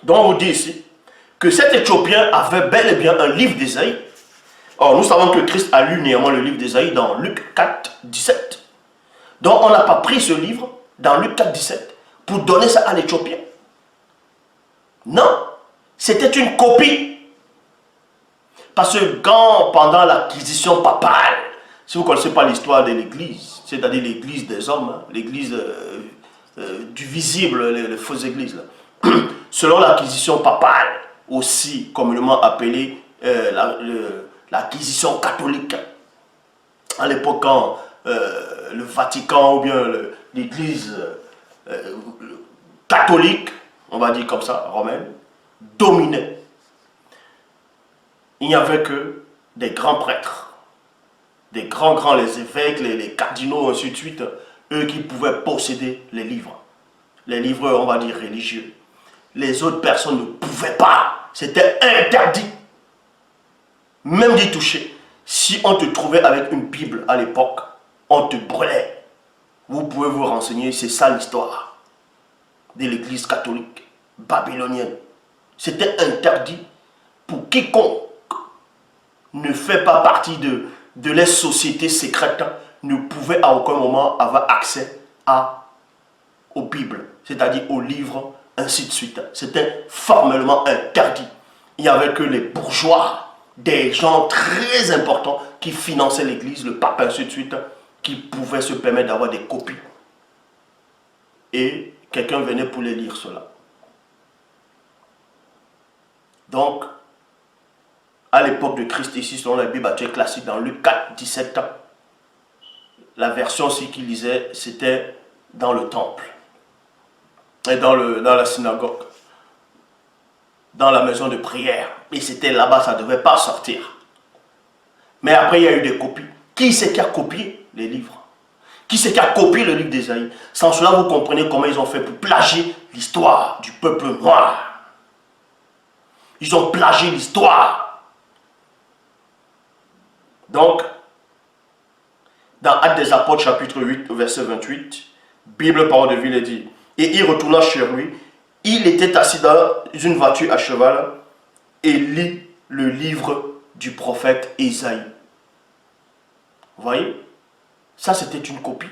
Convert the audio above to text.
Donc on vous dit ici que cet Éthiopien avait bel et bien un livre d'Ésaïe. Or, nous savons que Christ a lu néanmoins le livre d'Ésaïe dans Luc 4, 17. Donc on n'a pas pris ce livre dans Luc 4, 17 pour donner ça à l'Éthiopien. Non, c'était une copie. Parce que quand, pendant l'acquisition papale, si vous ne connaissez pas l'histoire de l'Église, c'est-à-dire l'Église des hommes, hein, l'Église du visible, les fausses églises, là, selon l'acquisition papale, aussi communément appelée l'acquisition catholique, à l'époque quand le Vatican ou bien l'Église catholique, on va dire comme ça, romaine, dominait. Il n'y avait que des grands prêtres, des grands, les évêques, les cardinaux, ainsi de suite, eux qui pouvaient posséder les livres, on va dire, religieux. Les autres personnes ne pouvaient pas, c'était interdit, même d'y toucher. Si on te trouvait avec une Bible à l'époque, on te brûlait. Vous pouvez vous renseigner, c'est ça l'histoire de l'Église catholique babylonienne. C'était interdit pour quiconque ne fait pas partie de les sociétés secrètes, ne pouvait à aucun moment avoir accès aux Bibles, c'est-à-dire aux livres, ainsi de suite. C'était formellement interdit. Il n'y avait que les bourgeois, des gens très importants qui finançaient l'Église, le pape, ainsi de suite, qui pouvaient se permettre d'avoir des copies. Et quelqu'un venait pour les lire cela. Donc, à l'époque de Christ, ici, selon la Bible actuelle classique, dans Luc 4, 17, la version aussi qu'il lisait, c'était dans le temple, et dans la synagogue, dans la maison de prière. Et c'était là-bas, ça ne devait pas sortir. Mais après, il y a eu des copies. Qui c'est qui a copié les livres? Qui c'est qui a copié le livre d'Ésaïe? Sans cela, vous comprenez comment ils ont fait pour plagier l'histoire du peuple noir. Ils ont plagié l'histoire. Donc, dans Actes des Apôtres, chapitre 8, verset 28, Bible, parole de vie, il dit, et il retourna chez lui, il était assis dans une voiture à cheval et lit le livre du prophète Ésaïe. Vous voyez? Ça, c'était une copie.